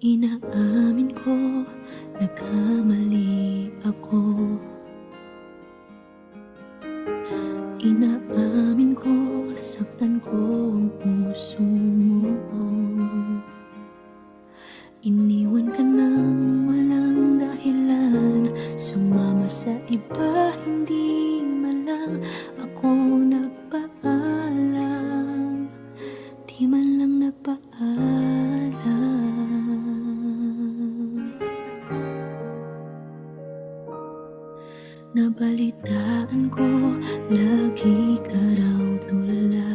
Inaamin ko, nagkamali ako. Inaamin ko, nasaktan ko ang puso mo. Iniwan ka nang walang dahilan, sumama sa iba, hindi man lang ako nagpaalam. Di man lang nagpaalam. Nabalitaan ko, lagi ka raw tulala.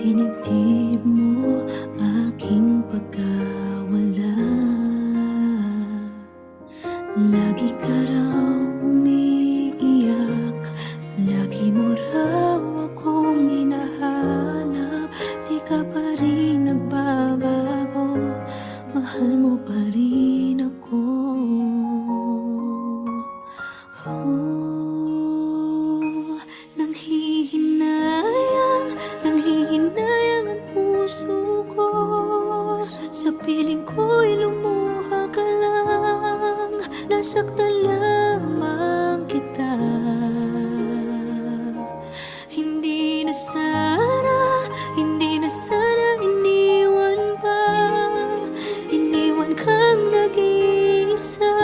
Dinibdib mo aking pagkawala. Lagi ka raw umiiyak, lagi mo raw akong hinahanap. Di ka pa rin nagbabago, mahal mo pa rin ako. Nanghihinayang ang puso ko. Sa piling ko'y lumuha ka lang, nasaktan lamang kita. Hindi na sana iniwan pa. Iniwan kang nag-iisa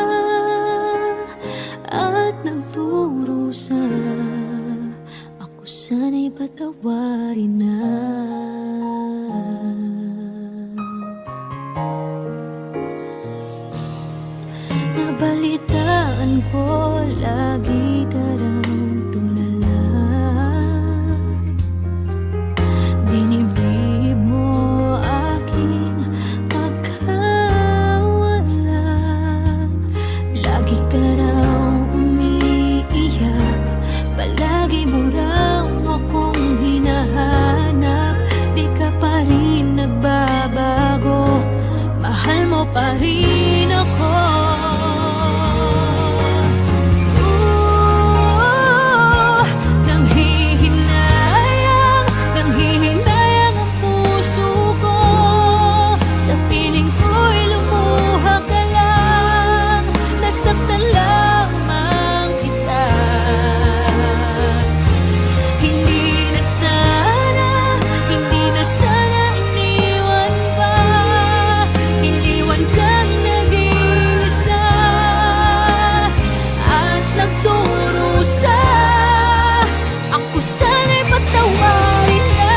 at nagdurusa. Ako sana'y patawarin na. Nabalitaan ko, lagi ka raw tulala. Dinibdib mo aking pagkawala. Lagi ka raw umiiyak, palagi mo raw akong hinahanap. Di ka pa rin nagbabago, mahal mo pa rin ako. Nanghihinayang ang puso ko. Sa piling ko'y lumuha ka lang, nasaktan lamang kita. Hindi na sana iniwan pa. Iniwan kang nag-iisa at nagdurusa. Ako sana'y patawarin na.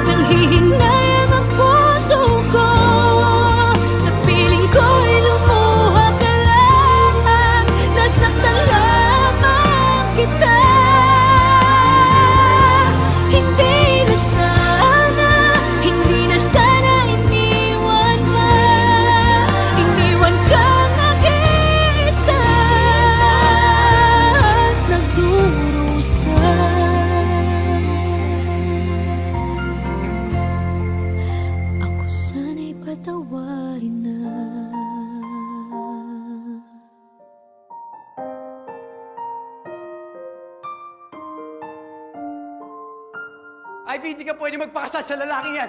Nanghihinayang ang puso ko. Sa piling ko'y lumuha ka lang, nasaktan lamang kita. Hindi na sana iniwan pa. Iniwan kang nag-iisa at nagdurusa. Ako sana'y patawarin na. Ivy, hindi ka pwede magpakasal sa lalaking yan!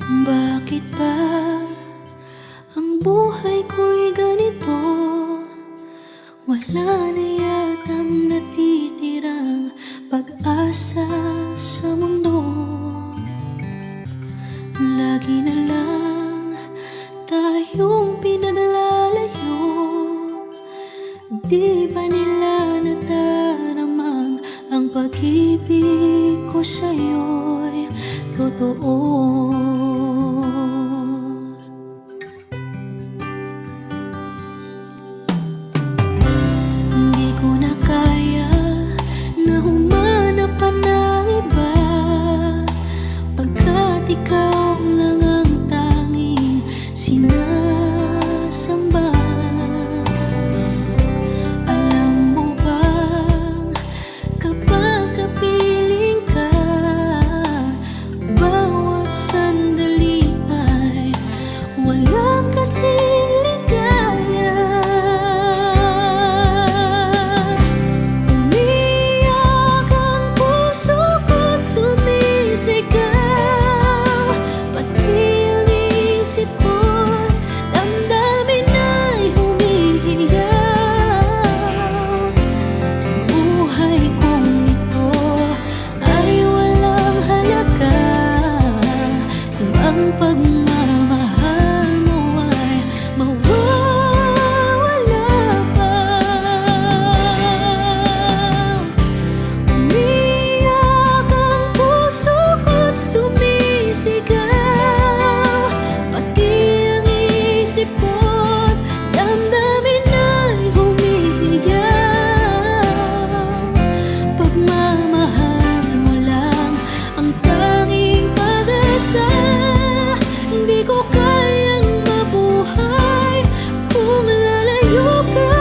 Bakit ba ang buhay ko'y ganito? Wala na yatang natitirang pag-asa sa mundo. Lagi na lang tayong pinaglalayo. Di ba nila nataramang ang pag-ibig ko sa'yo'y totoo? Hindi ko na kaya na humanap pa ng iba, pagkat ikaw lang ang tanging sinasamba. Alam mo bang kapag kapiling ka, bawat sandali ay walang kasing ligaya. Umiyak ang puso ko't sumisigaw, pati ang isip ko't damdamin ay humihiyaw. Buhay kong ito ay walang halaga kung ang pagmamahal mo ay mawawala pa. Umiyak ang puso ko't sumisigaw, pati ang isip ko't damdamin ay humihiyaw. Pagmamahal mo lang ang tanging pag-asa. Hindi ko kayang mabuhay kung lalayo ka.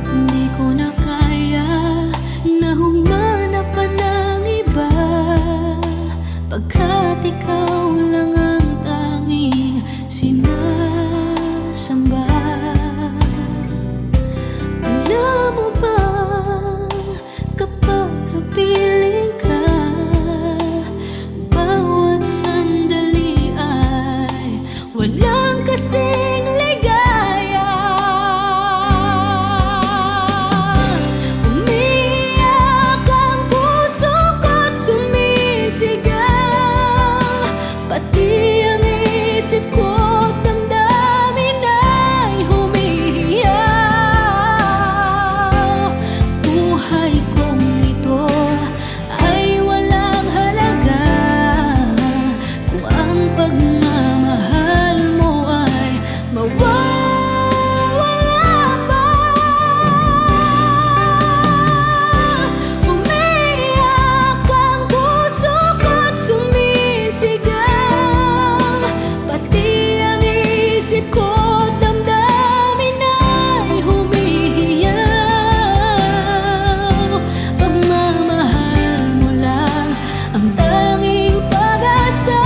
Hindi ko na kaya na humanap pa ng iba, pagkat ikaw lang ang tanging sinasamba. Alam mo ba kapag kapiling ka, bawat sandali ay walang kasing ligaya. Umiyak ang puso ko't sumisigaw, pati ang isip ko't damdamin ay humihiyaw. Buhay kong ito ay walang halaga kung ang pagmamahal mo ay mawawala pa. Umiyak ang puso ko't sumisigaw, pati ang isip ko't damdamin ay humihiyaw. Pagmamahal mo lang ang tanging pag-asa.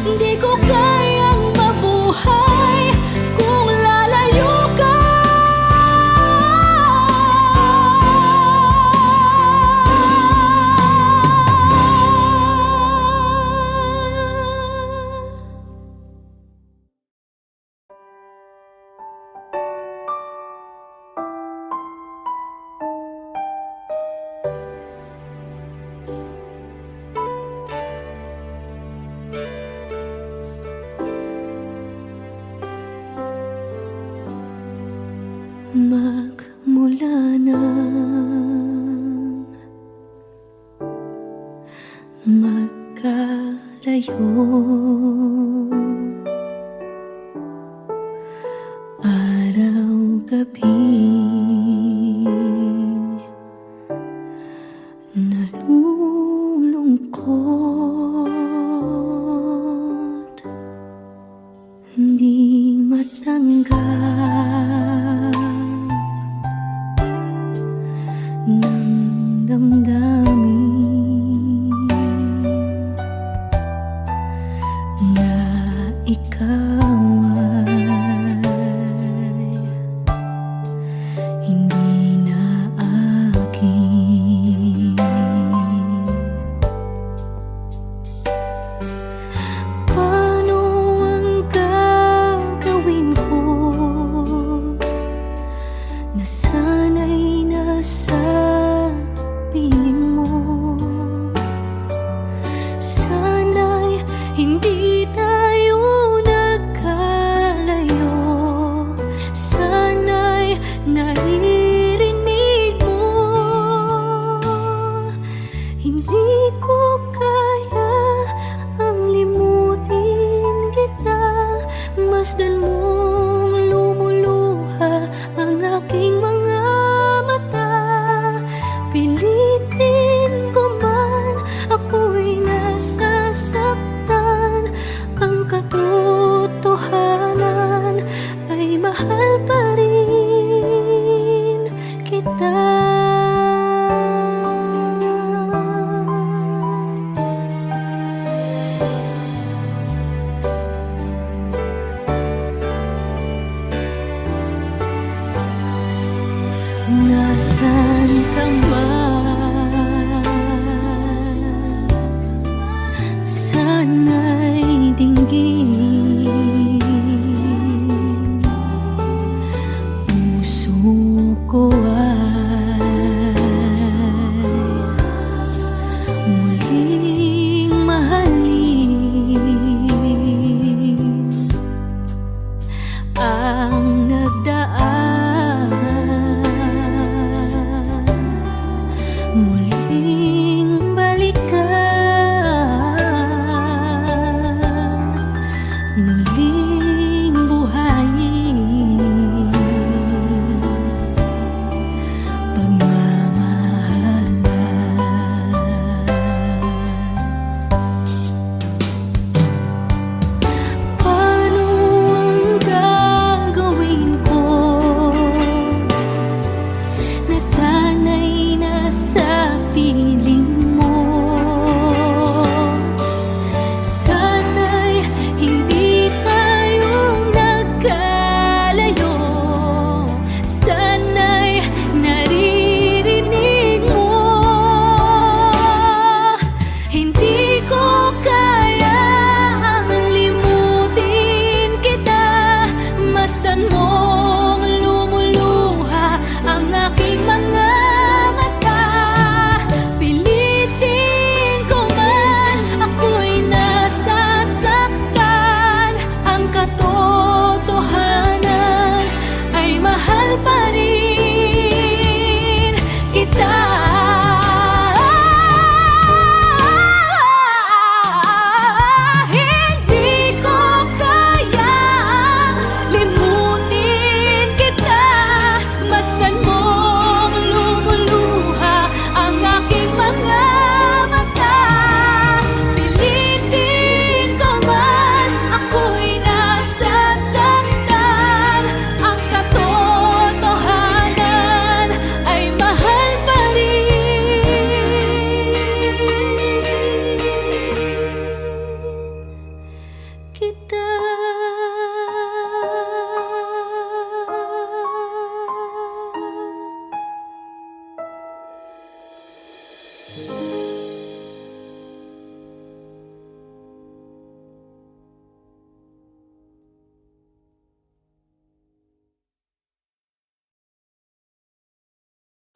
Hindi ko kayang mabuhay kung lalayo ka. Magmula nang magkalayo, araw gabing nalulungkot, hindi matanggap ng damdamin na ikaw ay hindi na akin. Paano ang gagawin ko na sana'y nasa piling mo? Sana'y hindi tayo nagkalayo. Sana'y naririnig mo. Hindi ko kaya ang limutin kita. Masdan mong lumuluha ang aking mga mata. Pilitin ko man, ako'y nasasaktan. Ang katotohanan ay mahal pa rin kita. Nasaan ka man, sana'y dinggin. Puso ko ay muling mahalin ang nagdaan. Muling balikan, muling buhayin pagmamahalan. Paano ang gagawin ko na sana'y nasa piling mo? Sana'y hindi tayo nagkalayo. Sana'y naririnig mo. Hindi ko kaya ang limutin kita. Masdan mong lumuluha ang aking mga mata. Pilitin ko man, ako'y nasasaktan. Ang katotohanan ay mahal pa rin kita. Hindi ko kaya limutin kita. Masdan mong lumuluha ang aking mga mata. Pilitin ko man, ako'y nasasaktan. Ang katotohanan ay mahal pa rin kita.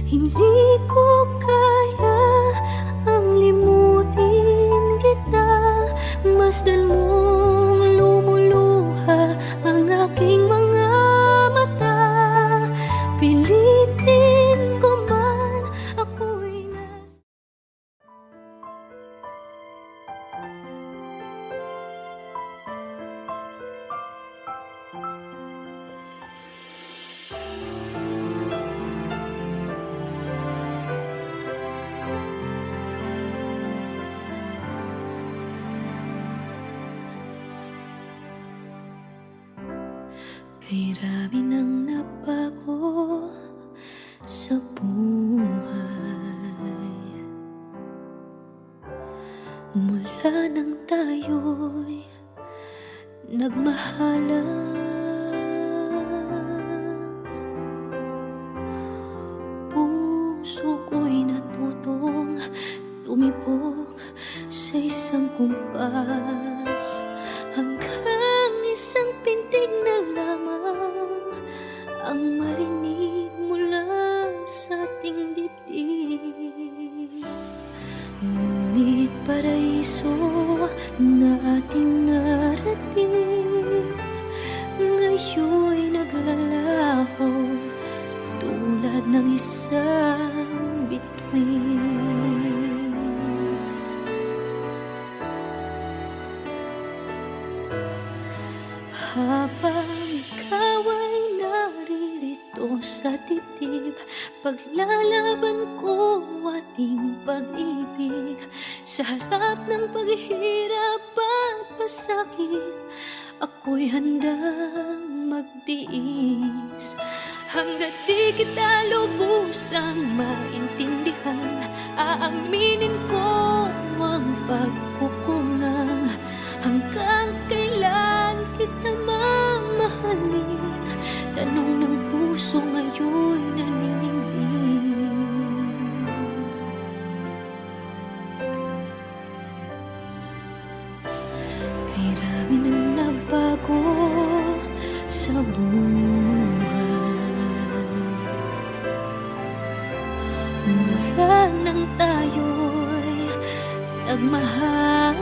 Hindi ko kaya ang limutin kita. Masdan mong lumuluha ang aking mga mata. Pilitin ko man, ako'y nas Kay rami nang nabago sa buhay mula nang tayo'y nagmahalan. Puso ko'y natutong tumibok sa isang kumpas, hanggang isang pintig na lamang ang marinig mula sa ating dibdib. Ngunit paraiso na ating narating ngayon'y naglalaho tulad ng isang bituin. Habang ikaw ay naririto sa dibdib, paglalaban ko ating pag-ibig. Sa harap ng paghihirap at pasakit, ako'y handang magtiis. Hanggat di kita lubusang maintindihan, aaminin ko ang pagkukulang. Hanggang kailan kita mamahalin? Tanong ng puso ngayon'y naninindig. Kay rami nang nabago sa buhay mula nang tayo'y nagmahalan.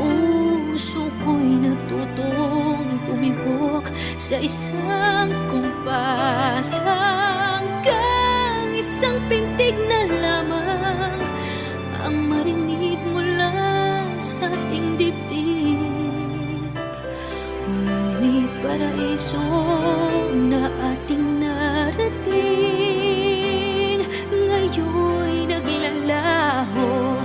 Puso ko'y natutong tumibok sa isang kumpas, hanggang isang pintig na lamang ang marinig mula sa ating dibdib. Ngunit paraiso na ating narating ngayon'y naglalaho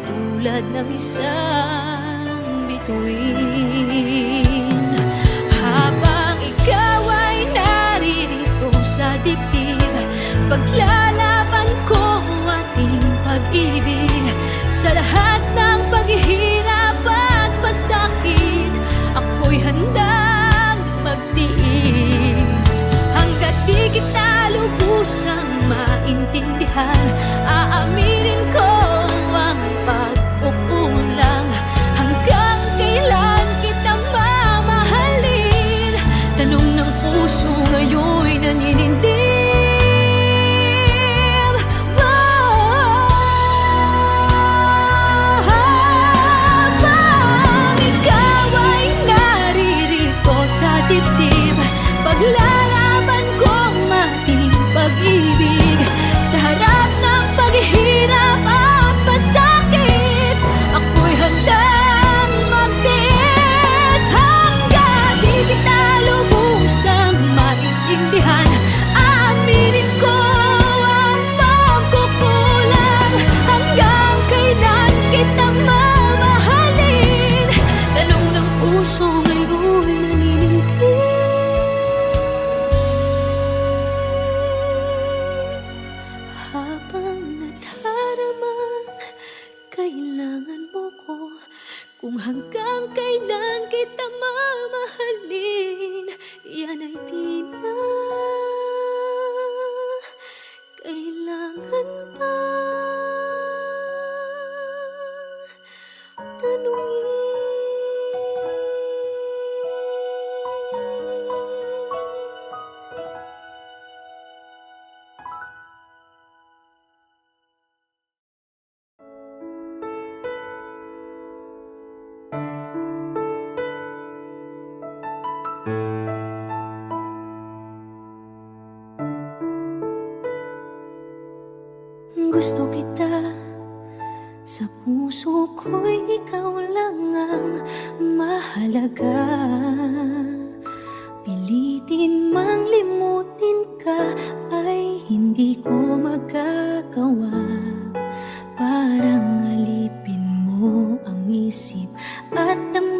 tulad ng isang bituin. Habang ikaw ay naririto sa dibdib, paglalaban ko ating pag-ibig. Sa lahat ng paghihirap at pasakit, ako'y handang magtiis. Hanggat di kita lubusang maintindihan, aaminin ko ang pagkukulang. Hanggang kailan kita mamahalin? Tanong ng puso ngayon'y naninindig. Habang ikaw ay naririto sa dibdib, paglalaban kong ating pag-ibig. Sa harap ng paghihirap at pasakit, ako'y handang magtiis. Hanggang di kita lubusang maintindihan, aaminin ko ang pagkukulang. Hanggang kailan kita mamahalin? Tanong ng puso ngayon'y naninindig. Habang nadaramang kailangan mo ko, kung hanggang kailan kita mamahalin, yan ay di na kailangan pa tanungin. Gusto kita, sa puso ko'y ikaw lang ang mahalaga. Pilitin mang limutin ka ay hindi ko magagawa. Parang alipin mo ang isip at damdamin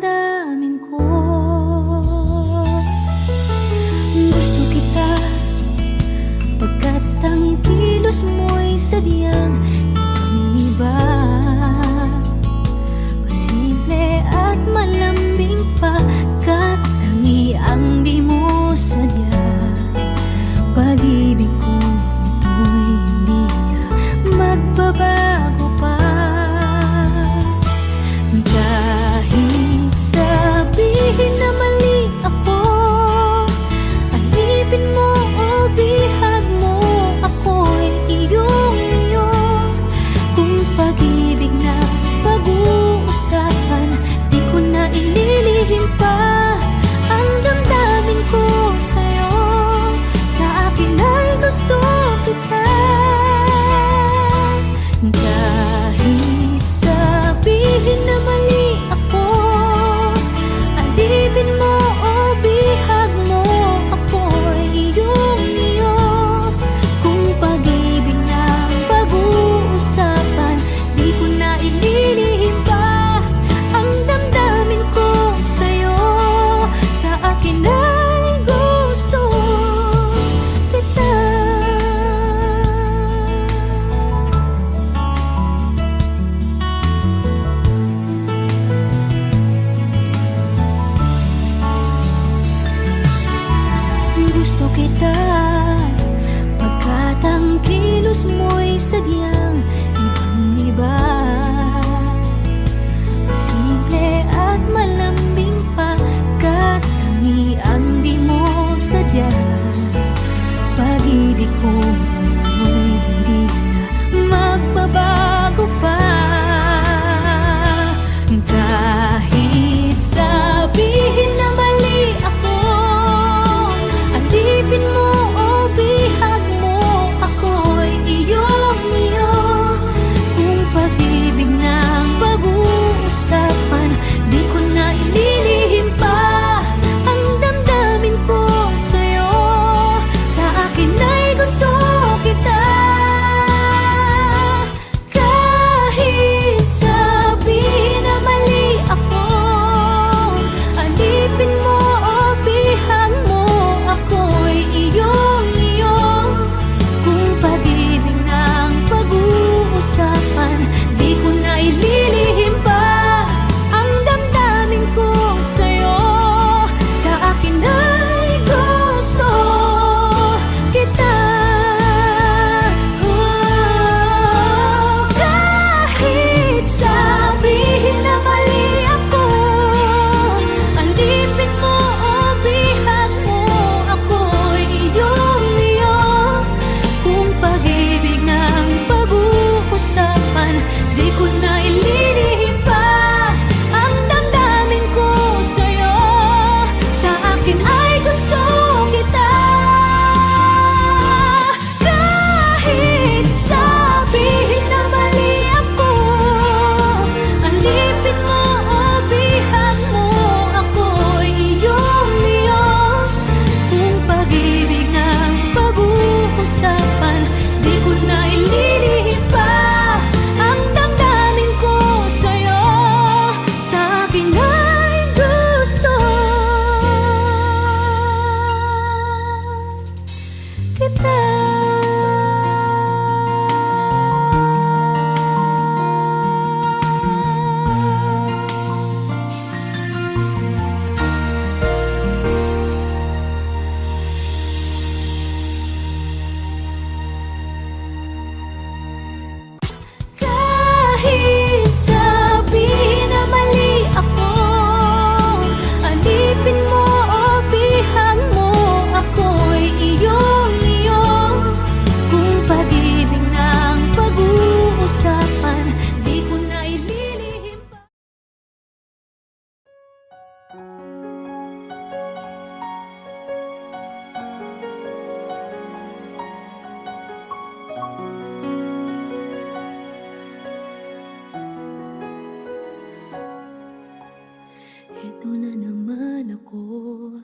na naman ako,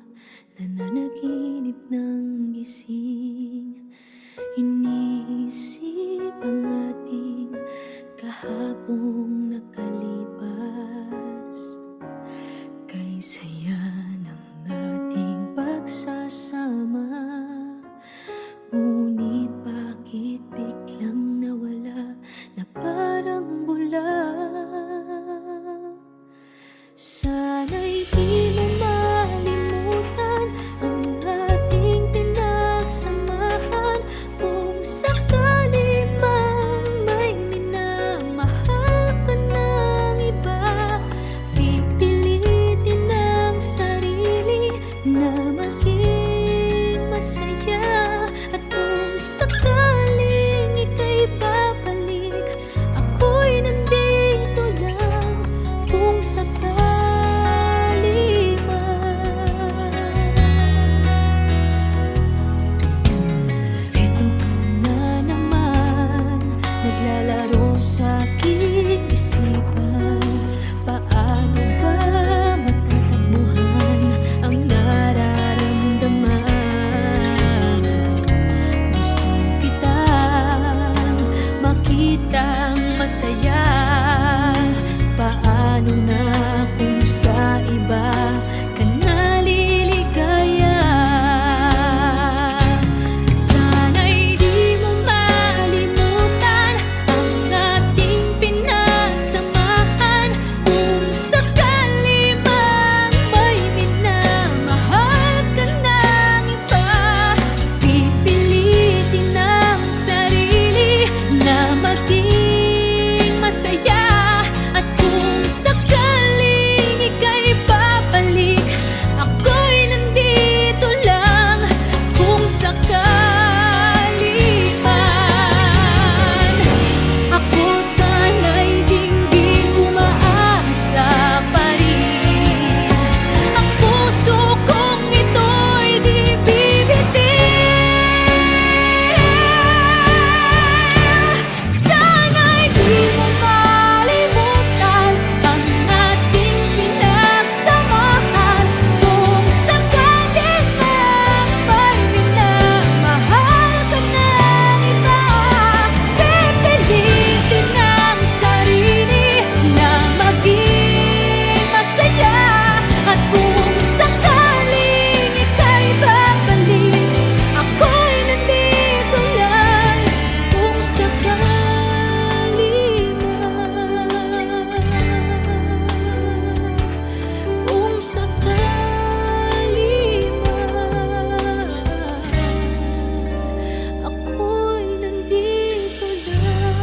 nananaginip ng gising. Iniisip ang ating kahapong nakalipas. Kay saya ng ating pagsasama, ngunit bakit biglang nawala na parang bula? Sana'y di mo malimutan ang ating pinagsamahan. Kung sakali mang may minamahal ka ng iba, pipilitin ang sarili na maging masaya. At kung sakaling ika'y babalik, ako'y nandito lang. Kung sakali ito ka na naman, naglalaro sa aking isipan. Paano ba matatakbuhan ang nararamdaman? Gusto kitang makitang masaya. Paano na kung sa iba ka naliligaya? Sana'y di mo malimutan ang ating pinagsamahan. Kung sakali mang may minamahal ka ng iba, pipilitin ang sarili na maging masaya. At kung sakaling ika'y babalik, ako'y nandito lang. Kung sakali man, ako sana'y dinggin umaasa pa rin. Ang puso kong ito'y di bibitin. Sana'y di mo malimutan ang ating pinagsamahan. Kung sakali mang may minamahal ka ng iba, pipilitin ang sarili na maging masaya. At kung sakaling ika'y babalik, ako'y nandito lang. Kung sakali man, kung sakali man, ako'y nandito lang.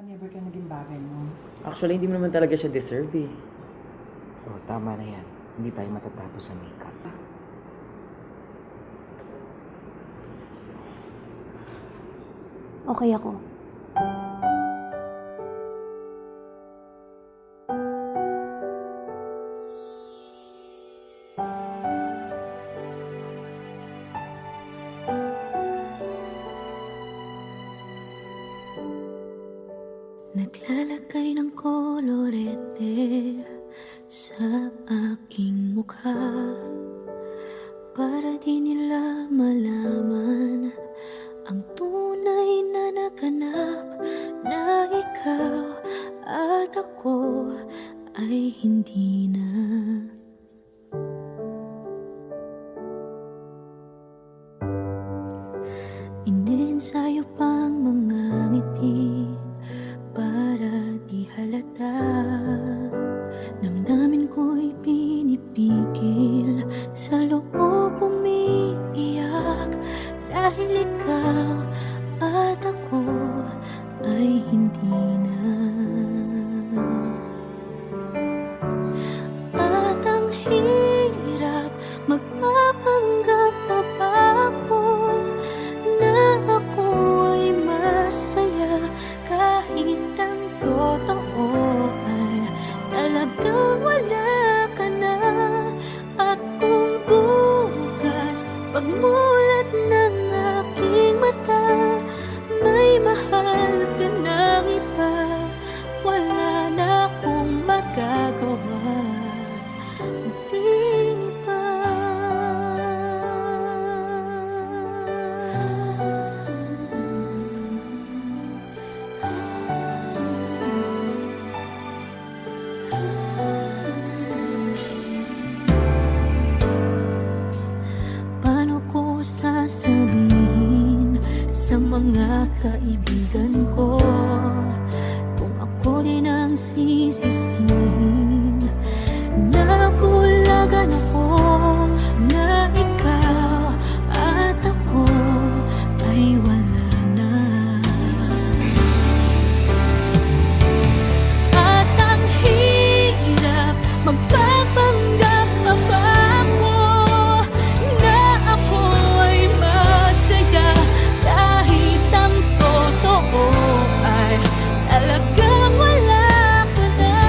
Never ka naging bagay mo. Actually, hindi mo naman talaga siya deserve eh. Oh, tama na yan. Hindi tayo matatapos sa makeup. Okay ako. Naglalagay ng kolorete sa aking mukha para di nila malaman ang tunay na naganap, na ikaw at ako ay hindi na. Iniensayo pang mga ngiti para di halata. Damdamin ko'y pinipigil, sa loob umiiyak. Dahil ikaw at ako ay hindi na. At ang hirap, magpapanggap pa ba ako na ako ay masaya, kahit ang totoo ay talagang wala ka na. At kung mulat ng aking mata, may mahal ka ng iba. Wala na akong magagawa, di ba? Paano ko sasabihin sa mga kaibigan ko kung ako din ang sisisihin? Nabulagan ako na ikaw at ako ay wala na. At ang hirap magpapanggap pa ba ako na ako ay masaya kahit ang totoo ay talagang wala ka na.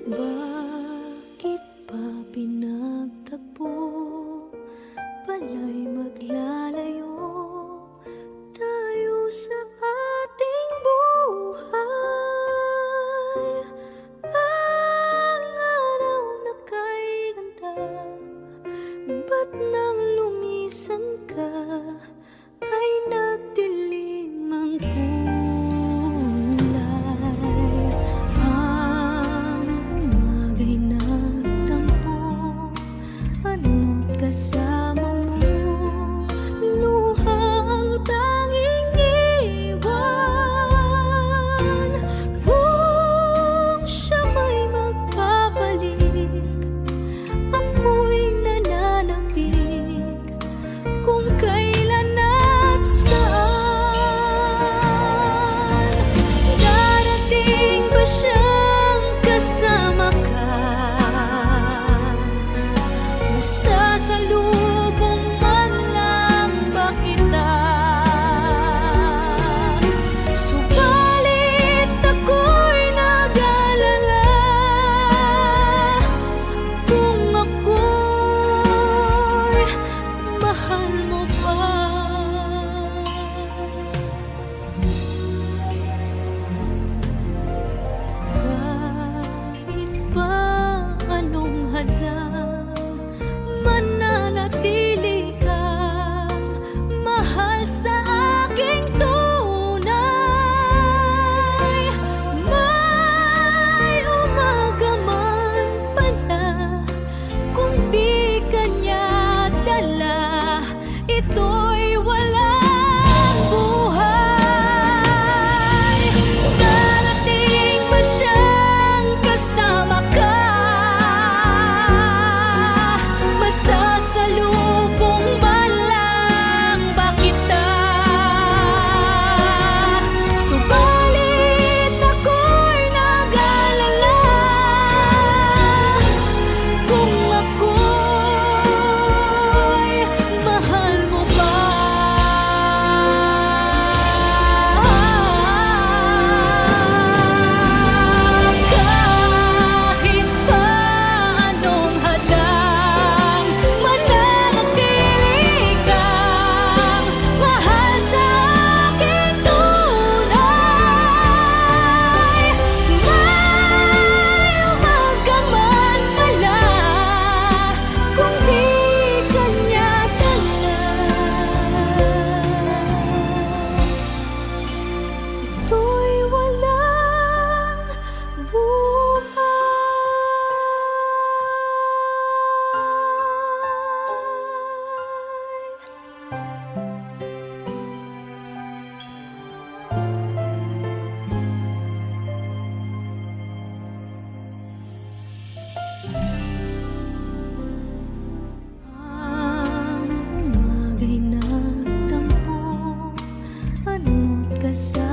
Bakit ba pinagtagpo? Pala'y maglalayo tayo sa ating buhay. Ang araw na kay ganda, ba't nang lumisan ka ay nagdilim ang kulay? Ang umaga'y nagtampo, ano't kasama mo, luha ang tanging iwan. Kung siya may magpapalik, ako'y nananapik kung kailan at saan. Darating ba siyang kasama ka? Masasalubong man lang ba kita? Subalit ako'y nag-alala kung ako'y mahal mo pa. Kahit pa anong hadlang, mananatili kang mahal sa aking tunay. May umaga man pala, kung di kanya dala, ito'y walang buhay. Darating ba siyang kasama ka? Masasalubong man lang ba kita? Subalit ako'y nag-alala kung ako'y mahal mo pa. Kahit pa anong hadlang, mananatili kang mahal sa aking tunay. May umaga man pala, kung di kanya dala, ito'y walang buhay. Ang umaga'y nagtampo, ano't kasama